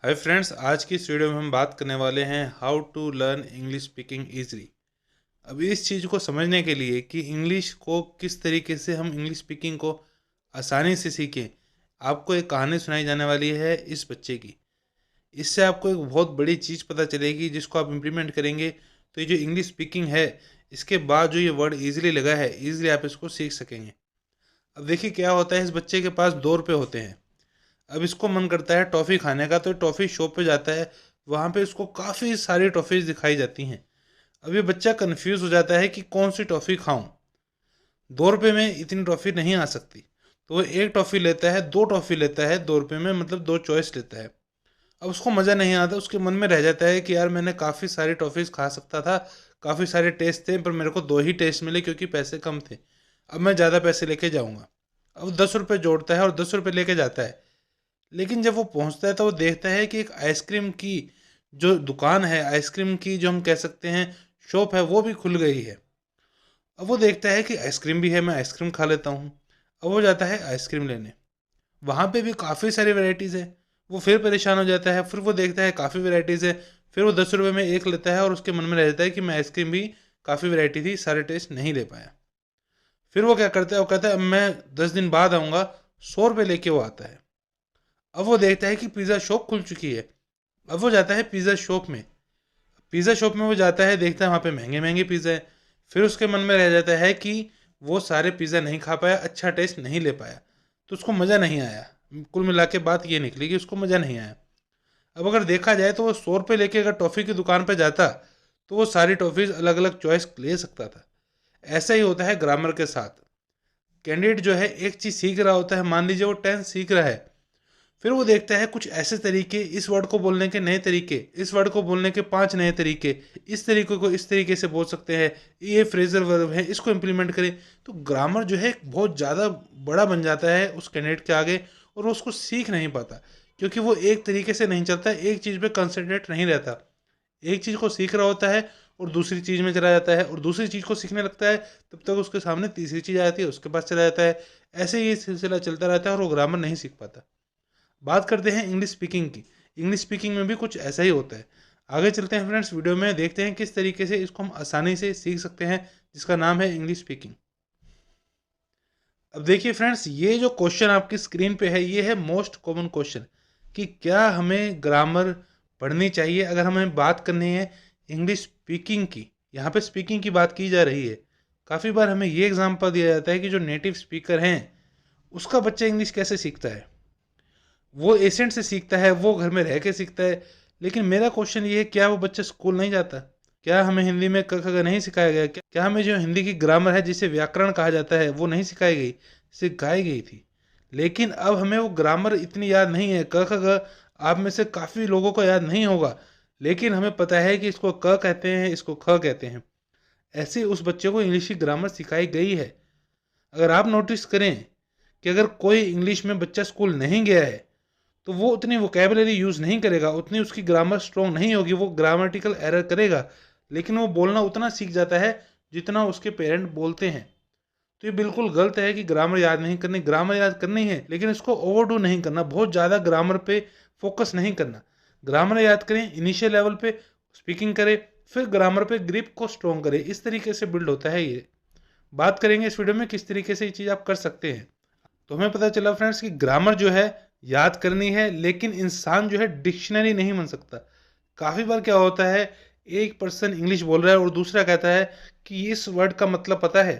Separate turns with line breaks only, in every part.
Hi friends, आज की इस वीडियो में हम बात करने वाले हैं how to learn English speaking easily. अब इस चीज़ को समझने के लिए कि इंग्लिश को किस तरीके से हम इंग्लिश स्पीकिंग को आसानी से सीखें, आपको एक कहानी सुनाई जाने वाली है इस बच्चे की। इससे आपको एक बहुत बड़ी चीज़ पता चलेगी जिसको आप इम्प्लीमेंट करेंगे तो ये जो इंग्लिश स्पीकिंग है, इसके बाद जो ये वर्ड ईजिली लगा है, ईजिली आप इसको सीख सकेंगे। अब देखिए क्या होता है, इस बच्चे के पास 2 रुपये होते हैं। अब इसको मन करता है टॉफ़ी खाने का, तो टॉफ़ी शॉप पे जाता है। वहाँ पे इसको काफ़ी सारी टॉफ़ीज़ दिखाई जाती हैं। अब ये बच्चा कन्फ्यूज़ हो जाता है कि कौन सी टॉफ़ी खाऊं। 2 रुपये में इतनी टॉफ़ी नहीं आ सकती, तो वो एक टॉफ़ी लेता है, दो टॉफ़ी लेता है 2 रुपये में, मतलब दो चॉइस लेता है। अब उसको मज़ा नहीं आता, उसके मन में रह जाता है कि यार मैंने काफ़ी सारी टॉफ़ीज़ खा सकता था, काफ़ी सारे टेस्ट थे, पर मेरे को दो ही टेस्ट मिले क्योंकि पैसे कम थे। अब मैं ज़्यादा पैसे लेके जाऊँगा। अब 10 रुपये जोड़ता है और 10 रुपये लेके जाता है। लेकिन जब वो पहुंचता है तो वो देखता है कि एक आइसक्रीम की जो दुकान है, आइसक्रीम की जो हम कह सकते हैं शॉप है, वो भी खुल गई है। अब वो देखता है कि आइसक्रीम भी है, मैं आइसक्रीम खा लेता हूँ। अब वो जाता है आइसक्रीम लेने। वहाँ पे भी काफ़ी सारी वैरायटीज़ है। वो फिर परेशान हो जाता है, फिर वो देखता है काफ़ी वैरायटीज़ है। फिर वो 10 रुपये में एक लेता है और उसके मन में रह जाता है कि मैं आइसक्रीम भी काफ़ी वैरायटी थी, सारे टेस्ट नहीं ले पाया। फिर वो क्या करता है, वो कहता है अब मैं 10 दिन बाद आऊँगा। 100 रुपये लेके वो आता है। अब वो देखता है कि पिज़्ज़ा शॉप खुल चुकी है। अब वो जाता है पिज़्ज़ा शॉप में। पिज़्ज़ा शॉप में वो जाता है, देखता है वहाँ पे महंगे महंगे पिज़्ज़ा है। फिर उसके मन में रह जाता है कि वो सारे पिज़्ज़ा नहीं खा पाया, अच्छा टेस्ट नहीं ले पाया, तो उसको मज़ा नहीं आया। कुल मिला के बात ये निकली कि उसको मज़ा नहीं आया। अब अगर देखा जाए तो वो 100 रुपये लेके अगर टॉफ़ी की दुकान पर जाता तो वो सारी टॉफ़ीज़ अलग अलग चॉइस ले सकता था। ऐसा ही होता है ग्रामर के साथ। कैंडिडेट जो है एक चीज़ सीख रहा होता है, मान लीजिए वो 10 सीख रहा है। फिर वो देखता है कुछ ऐसे तरीके, इस वर्ड को बोलने के नए तरीके, इस वर्ड को बोलने के 5 नए तरीके, इस तरीके को इस तरीके से बोल सकते हैं, ये फ्रेजल वर्ब है, इसको इम्प्लीमेंट करें। तो ग्रामर जो है एक बहुत ज़्यादा बड़ा बन जाता है उस कैंडिडेट के आगे, और वो उसको सीख नहीं पाता क्योंकि वो एक तरीके से नहीं चलता, एक चीज़ पे कंसंट्रेट नहीं रहता। एक चीज़ को सीख रहा होता है और दूसरी चीज़ में चला जाता है, और दूसरी चीज़ को सीखने लगता है, तब तक उसके सामने तीसरी चीज़ आ जाती है, उसके पास चला जाता है। ऐसे ही ये सिलसिला चलता रहता है और वो ग्रामर नहीं सीख पाता। बात करते हैं इंग्लिश स्पीकिंग की। इंग्लिश स्पीकिंग में भी कुछ ऐसा ही होता है। आगे चलते हैं फ्रेंड्स, वीडियो में देखते हैं किस तरीके से इसको हम आसानी से सीख सकते हैं, जिसका नाम है इंग्लिश स्पीकिंग। अब देखिए फ्रेंड्स, ये जो क्वेश्चन आपकी स्क्रीन पे है, ये है मोस्ट कॉमन क्वेश्चन कि क्या हमें ग्रामर पढ़नी चाहिए अगर हमें बात करनी है इंग्लिश स्पीकिंग की। यहाँ पे स्पीकिंग की बात की जा रही है। काफ़ी बार हमें ये एग्जांपल दिया जाता है कि जो नेटिव स्पीकर हैं उसका बच्चा इंग्लिश कैसे सीखता है, वो एसेंट से सीखता है, वो घर में रह के सीखता है। लेकिन मेरा क्वेश्चन ये है, क्या वो बच्चा स्कूल नहीं जाता? क्या हमें हिंदी में क ख ग नहीं सिखाया गया? क्या हमें जो हिंदी की ग्रामर है, जिसे व्याकरण कहा जाता है, वो नहीं सिखाई गई? सिखाई गई थी। लेकिन अब हमें वो ग्रामर इतनी याद नहीं है। क ख ग आप में से काफ़ी लोगों को याद नहीं होगा, लेकिन हमें पता है कि इसको क कहते हैं, इसको ख कहते हैं। ऐसे उस बच्चे को इंग्लिश की ग्रामर सिखाई गई है। अगर आप नोटिस करें कि अगर कोई इंग्लिश में बच्चा स्कूल नहीं गया है तो वो उतनी वोकेबलरी यूज़ नहीं करेगा, उतनी उसकी ग्रामर स्ट्रॉन्ग नहीं होगी, वो ग्रामेटिकल एरर करेगा। लेकिन वो बोलना उतना सीख जाता है जितना उसके पेरेंट बोलते हैं। तो ये बिल्कुल गलत है कि ग्रामर याद नहीं करनी। ग्रामर याद करनी है, लेकिन इसको ओवरडू नहीं करना, बहुत ज़्यादा ग्रामर पे फोकस नहीं करना। ग्रामर याद करें, इनिशियल लेवल पे स्पीकिंग करें, फिर ग्रामर पे ग्रिप को स्ट्रॉन्ग करें। इस तरीके से बिल्ड होता है ये। बात करेंगे इस वीडियो में किस तरीके से ये चीज़ आप कर सकते हैं। तो हमें पता चला फ्रेंड्स कि ग्रामर जो है याद करनी है, लेकिन इंसान जो है डिक्शनरी नहीं बन सकता। काफ़ी बार क्या होता है, एक पर्सन इंग्लिश बोल रहा है और दूसरा कहता है कि इस वर्ड का मतलब पता है,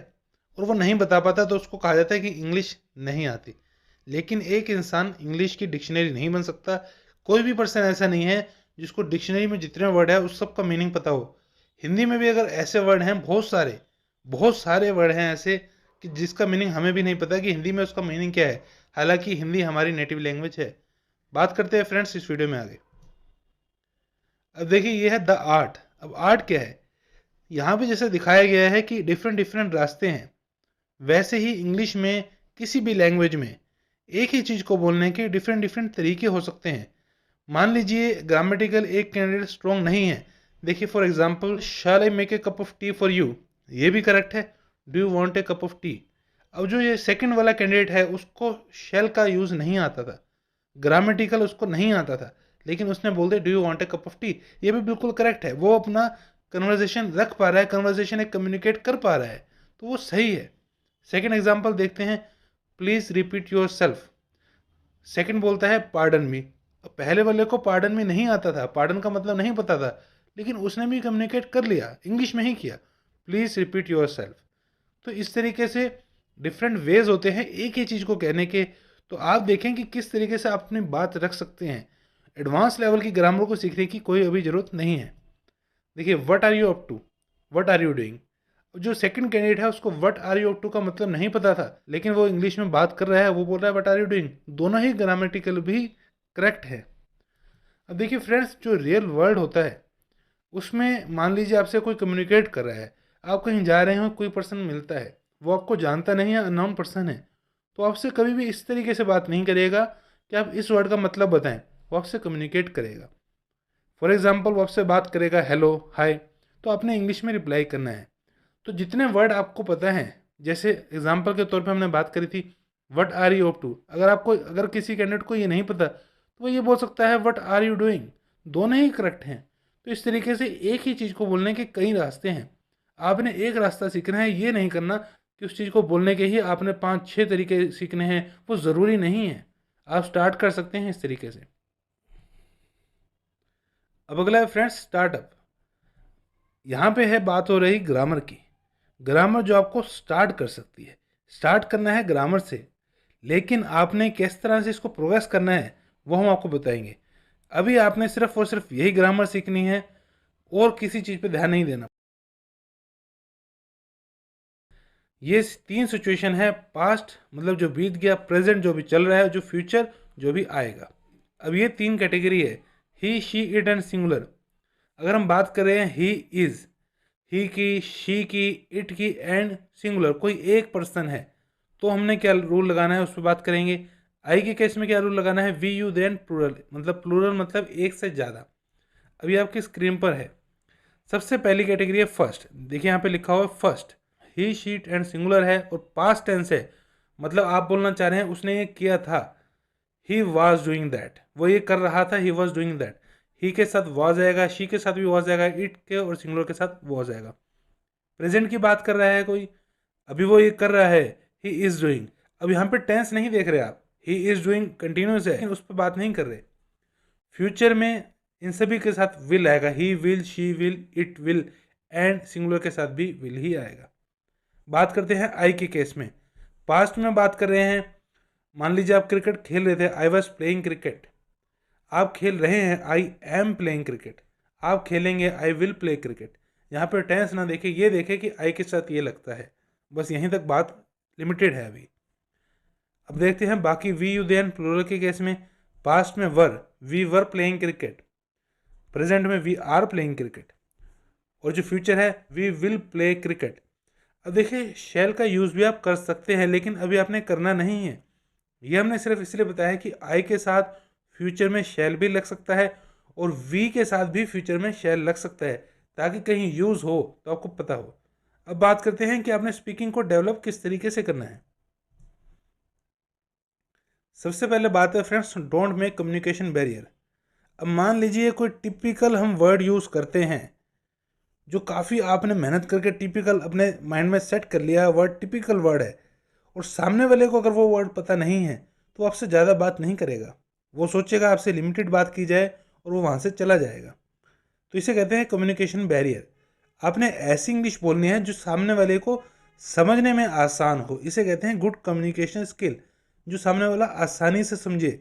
और वो नहीं बता पाता, तो उसको कहा जाता है कि इंग्लिश नहीं आती। लेकिन एक इंसान इंग्लिश की डिक्शनरी नहीं बन सकता। कोई भी पर्सन ऐसा नहीं है जिसको डिक्शनरी में जितने वर्ड है उस सब का मीनिंग पता हो। हिंदी में भी अगर ऐसे वर्ड हैं, बहुत सारे वर्ड हैं ऐसे कि जिसका मीनिंग हमें भी नहीं पता कि हिंदी में उसका मीनिंग क्या है, हालांकि हिंदी हमारी नेटिव लैंग्वेज है। बात करते हैं फ्रेंड्स इस वीडियो में आगे। अब देखिए, ये है द आर्ट। अब आर्ट क्या है, यहाँ पे जैसे दिखाया गया है कि डिफरेंट डिफरेंट रास्ते हैं, वैसे ही इंग्लिश में किसी भी लैंग्वेज में एक ही चीज़ को बोलने के डिफरेंट डिफरेंट तरीके हो सकते हैं। मान लीजिए ग्रामेटिकल एक कैंडिडेट स्ट्रॉन्ग नहीं है। देखिए for example, shall I make a cup of tea for you, ये भी करेक्ट है। Do you want a cup of tea. अब जो ये सेकंड वाला कैंडिडेट है, उसको शैल का यूज़ नहीं आता था, ग्रामेटिकल उसको नहीं आता था, लेकिन उसने बोल दिया do you want a cup of T, ये भी बिल्कुल करेक्ट है। वो अपना कन्वर्जेशन रख पा रहा है, कन्वर्जेशन एक कम्युनिकेट कर पा रहा है, तो वो सही है। सेकेंड एग्जाम्पल देखते हैं, please repeat your self. Second बोलता है पार्डन मी। पहले वाले को पार्डन मी नहीं आता था, पार्डन का मतलब नहीं पता था, लेकिन उसने भी कम्युनिकेट कर लिया, इंग्लिश में ही किया, प्लीज रिपीट योर सेल्फ। तो इस तरीके से डिफरेंट वेज होते हैं एक ही चीज़ को कहने के। तो आप देखें कि किस तरीके से आप अपनी बात रख सकते हैं। एडवांस लेवल की ग्रामर को सीखने की कोई अभी ज़रूरत नहीं है। देखिए, what are you up to, what are you doing. जो सेकंड कैंडिडेट है उसको what are you up to का मतलब नहीं पता था, लेकिन वो इंग्लिश में बात कर रहा है, वो बोल रहा है व्हाट आर यू डूइंग। दोनों ही ग्रामेटिकल भी करेक्ट है। अब देखिए फ्रेंड्स, जो रियल वर्ल्ड होता है उसमें मान लीजिए आपसे कोई कम्युनिकेट कर रहा है, आप कहीं जा रहे हो, कोई पर्सन मिलता है, वो आपको जानता नहीं है, अननोन पर्सन है, तो आपसे कभी भी इस तरीके से बात नहीं करेगा कि आप इस वर्ड का मतलब बताएं, वो आपसे कम्युनिकेट करेगा। फॉर एग्जाम्पल, वो आपसे बात करेगा हेलो हाय, तो आपने इंग्लिश में रिप्लाई करना है। तो जितने वर्ड आपको पता है, जैसे एग्जाम्पल के तौर पे हमने बात करी थी what are you up to, अगर किसी कैंडिडेट को ये नहीं पता तो वो ये बोल सकता है व्हाट आर यू डूइंग। दोनों ही करेक्ट हैं। तो इस तरीके से एक ही चीज़ को बोलने के कई रास्ते हैं। आपने एक रास्ता सीखना है, ये नहीं करना कि उस चीज़ को बोलने के ही आपने 5-6 तरीके सीखने हैं, वो ज़रूरी नहीं है। आप स्टार्ट कर सकते हैं इस तरीके से। अब अगला है फ्रेंड्स स्टार्टअप। यहाँ पे है बात हो रही ग्रामर की। ग्रामर जो आपको स्टार्ट कर सकती है, स्टार्ट करना है ग्रामर से, लेकिन आपने किस तरह से इसको प्रोग्रेस करना है वो हम आपको बताएंगे। अभी आपने सिर्फ और सिर्फ यही ग्रामर सीखनी है और किसी चीज़ पे ध्यान नहीं देना। ये 3 सिचुएशन है, पास्ट मतलब जो बीत गया, प्रेजेंट जो भी चल रहा है, जो फ्यूचर जो भी आएगा। अब ये 3 कैटेगरी है, ही शी इट एंड सिंगुलर। अगर हम बात कर रहे हैं ही इज़, ही की, शी की, इट की एंड सिंगुलर, कोई एक पर्सन है, तो हमने क्या रूल लगाना है उस पर बात करेंगे। आई के केस में क्या रूल लगाना है, वी यू देन प्लूरल, मतलब प्लूरल मतलब एक से ज़्यादा। अभी आपकी स्क्रीन पर है, सबसे पहली कैटेगरी है फर्स्ट। देखिए यहाँ पे लिखा हुआ है first, he sheet and singular है और पास्ट टेंस है, मतलब आप बोलना चाह रहे हैं उसने ये किया था, ही वॉज डूइंग दैट, वो ये कर रहा था, ही वॉज डूइंग दैट। ही के साथ वॉज आएगा, शी के साथ भी वॉज आएगा, इट के और सिंगुलर के साथ वॉज आएगा। प्रेजेंट की बात कर रहा है कोई, अभी वो ये कर रहा है, ही इज डूइंग। अब यहाँ पे टेंस नहीं देख रहे आप, ही इज डूइंग कंटिन्यूस है, उस पर बात नहीं कर रहे। फ्यूचर में इन सभी के साथ विल आएगा, he will, she will, it will and singular के साथ भी विल ही आएगा। बात करते हैं आई के केस में, पास्ट में बात कर रहे हैं। मान लीजिए आप क्रिकेट खेल रहे थे, आई वॉज प्लेइंग क्रिकेट। आप खेल रहे हैं, आई एम प्लेइंग क्रिकेट। आप खेलेंगे, आई विल प्ले क्रिकेट। यहाँ पर टेंस ना देखे, ये देखे कि आई के साथ ये लगता है। बस यहीं तक बात लिमिटेड है अभी। अब देखते हैं बाकी वी यू देन प्लूरल के केस में, पास्ट में were, we were playing cricket, present में वी आर प्लेइंग क्रिकेट, और जो फ्यूचर है वी विल प्ले क्रिकेट। अब देखिए शैल का यूज़ भी आप कर सकते हैं, लेकिन अभी आपने करना नहीं है। ये हमने सिर्फ इसलिए बताया है कि आई के साथ फ्यूचर में शैल भी लग सकता है और वी के साथ भी फ्यूचर में शैल लग सकता है, ताकि कहीं यूज़ हो तो आपको पता हो। अब बात करते हैं कि आपने स्पीकिंग को डेवलप किस तरीके से करना है। सबसे पहले बात है friends, don't make communication barrier. अब मान लीजिए कोई टिपिकल हम वर्ड यूज़ करते हैं, जो काफ़ी आपने मेहनत करके टिपिकल अपने माइंड में सेट कर लिया, वर्ड टिपिकल वर्ड है, और सामने वाले को अगर वो वर्ड पता नहीं है तो आपसे ज़्यादा बात नहीं करेगा। वो सोचेगा आपसे लिमिटेड बात की जाए और वो वहाँ से चला जाएगा। तो इसे कहते हैं कम्युनिकेशन बैरियर। आपने ऐसी इंग्लिश बोलनी है जो सामने वाले को समझने में आसान हो, इसे कहते हैं गुड कम्युनिकेशन स्किल, जो सामने वाला आसानी से समझे।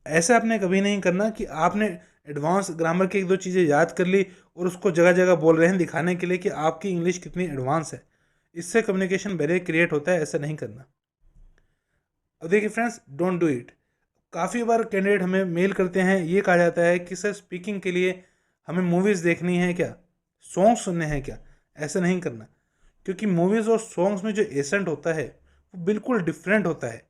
ऐसा आपने कभी नहीं करना कि आपने एडवांस ग्रामर की 1-2 चीज़ें याद कर ली और उसको जगह जगह बोल रहे हैं दिखाने के लिए कि आपकी इंग्लिश कितनी एडवांस है। इससे कम्युनिकेशन बैरियर क्रिएट होता है, ऐसा नहीं करना। अब देखिए फ्रेंड्स, डोंट डू इट। काफ़ी बार कैंडिडेट हमें मेल करते हैं, ये कहा जाता है कि सर स्पीकिंग के लिए हमें मूवीज़ देखनी है क्या, सॉन्ग सुनने हैं क्या। ऐसा नहीं करना, क्योंकि मूवीज़ और सॉन्ग्स में जो एसेंट होता है वो बिल्कुल डिफरेंट होता है।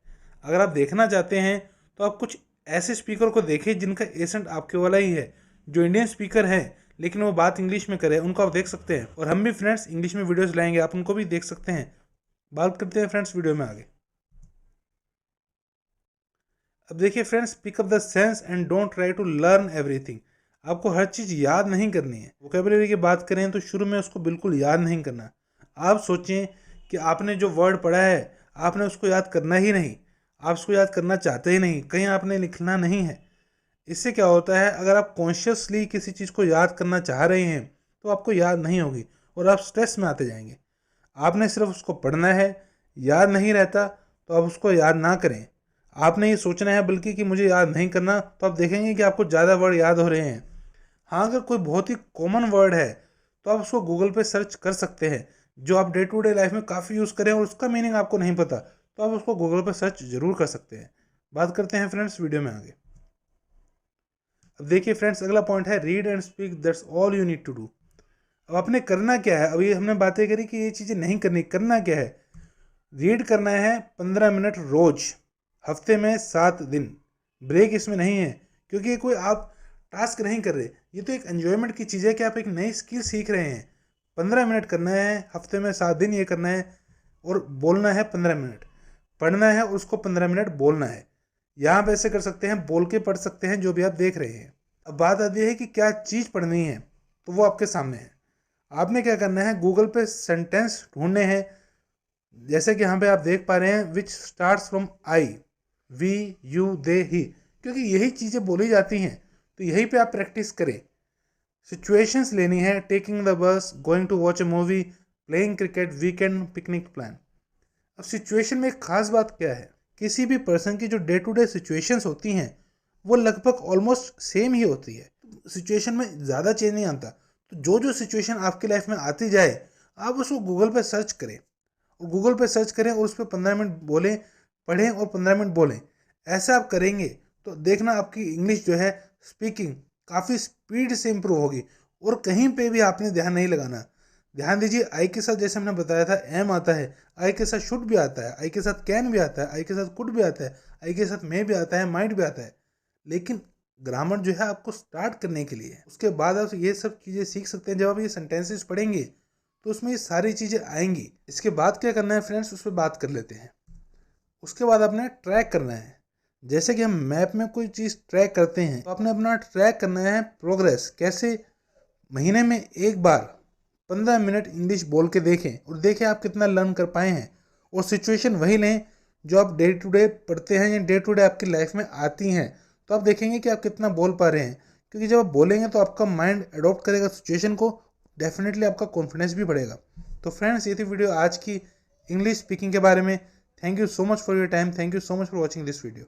अगर आप देखना चाहते हैं तो आप कुछ ऐसे स्पीकर को देखिए जिनका एसेंट आपके वाला ही है, जो इंडियन स्पीकर है लेकिन वो बात इंग्लिश में करे, उनको आप देख सकते हैं। और हम भी फ्रेंड्स इंग्लिश में वीडियोस लाएंगे, आप उनको भी देख सकते हैं। बात करते हैं फ्रेंड्स वीडियो में आगे। अब देखिए friends, pick up the sense and don't try to learn everything. आपको हर चीज़ याद नहीं करनी है। वोकेबलरी की बात करें तो शुरू में उसको बिल्कुल याद नहीं करना। आप सोचें कि आपने जो वर्ड पढ़ा है आपने उसको याद करना ही नहीं, आप उसको याद करना चाहते ही नहीं, कहीं आपने लिखना नहीं है। इससे क्या होता है, अगर आप कॉन्शियसली किसी चीज़ को याद करना चाह रहे हैं तो आपको याद नहीं होगी और आप स्ट्रेस में आते जाएंगे। आपने सिर्फ उसको पढ़ना है, याद नहीं रहता तो आप उसको याद ना करें। आपने ये सोचना है बल्कि कि मुझे याद नहीं करना, तो आप देखेंगे कि आपको ज़्यादा वर्ड याद हो रहे हैं। हाँ, अगर कोई बहुत ही कॉमन वर्ड है तो आप उसको गूगल पे सर्च कर सकते हैं, जो आप डे टू डे लाइफ में काफ़ी यूज़ करें और उसका मीनिंग आपको नहीं पता तो आप उसको गूगल पे सर्च जरूर कर सकते हैं। बात करते हैं फ्रेंड्स वीडियो में आगे। अब देखिए फ्रेंड्स, अगला पॉइंट है read and speak, that's all you need to do. अब आपने करना क्या है, अभी हमने बातें करी कि ये चीज़ें नहीं करनी, करना क्या है। रीड करना है 15 मिनट रोज, हफ्ते में 7 दिन। ब्रेक इसमें नहीं है, क्योंकि ये कोई आप टास्क नहीं कर रहे, ये तो एक एंजॉयमेंट की चीज़ है कि आप एक नई स्किल सीख रहे हैं। 15 मिनट करना है, हफ्ते में 7 दिन ये करना है और बोलना है 15 मिनट, पढ़ना है और उसको 15 मिनट बोलना है। यहाँ पे ऐसे कर सकते हैं, बोल के पढ़ सकते हैं जो भी आप देख रहे हैं। अब बात आती है कि क्या चीज़ पढ़नी है, तो वो आपके सामने है। आपने क्या करना है, गूगल पे सेंटेंस ढूंढने हैं। जैसे कि यहाँ पे आप देख पा रहे हैं, which starts from I, we, you, they, he, क्योंकि यही चीज़ें बोली जाती हैं तो यहीं पे आप प्रैक्टिस करें। सिचुएशंस लेनी है, taking the bus, going to watch a movie, playing cricket, weekend, picnic plan. अब सिचुएशन में एक खास बात क्या है, किसी भी पर्सन की जो डे टू डे सिचुएशंस होती हैं वो लगभग ऑलमोस्ट सेम ही होती है। सिचुएशन में ज़्यादा चेंज नहीं आता। तो जो जो सिचुएशन आपकी लाइफ में आती जाए आप उसको गूगल पे सर्च करें और गूगल पे सर्च करें और उस पर 15 मिनट बोलें, पढ़ें और 15 मिनट बोलें। ऐसा आप करेंगे तो देखना आपकी इंग्लिश जो है, स्पीकिंग काफ़ी स्पीड से इम्प्रूव होगी। और कहीं पे भी आपने ध्यान नहीं लगाना। ध्यान दीजिए, आई के साथ जैसे हमने बताया था एम आता है, आई के साथ शुड भी आता है, आई के साथ कैन भी आता है, आई के साथ कुड भी आता है, आई के साथ मे भी आता है, माइट भी आता है। लेकिन ग्रामर जो है आपको स्टार्ट करने के लिए, उसके बाद आप ये सब चीज़ें सीख सकते हैं। जब आप ये सेंटेंसेस पढ़ेंगे तो उसमें ये सारी चीज़ें आएंगी। इसके बाद क्या करना है फ्रेंड्स, उस पर बात कर लेते हैं। उसके बाद आपने ट्रैक करना है। जैसे कि हम मैप में कोई चीज़ ट्रैक करते हैं तो आपने अपना ट्रैक करना है प्रोग्रेस। कैसे, महीने में एक बार 15 मिनट इंग्लिश बोल के देखें और देखें आप कितना लर्न कर पाए हैं। और सिचुएशन वही लें जो आप डे टू डे पढ़ते हैं या डे टू डे आपकी लाइफ में आती हैं, तो आप देखेंगे कि आप कितना बोल पा रहे हैं। क्योंकि जब आप बोलेंगे तो आपका माइंड अडॉप्ट करेगा सिचुएशन को, डेफिनेटली आपका कॉन्फिडेंस भी बढ़ेगा। तो फ्रेंड्स, ये थी वीडियो आज की इंग्लिश स्पीकिंग के बारे में। Thank you so much for your time, thank you so much for watching this video.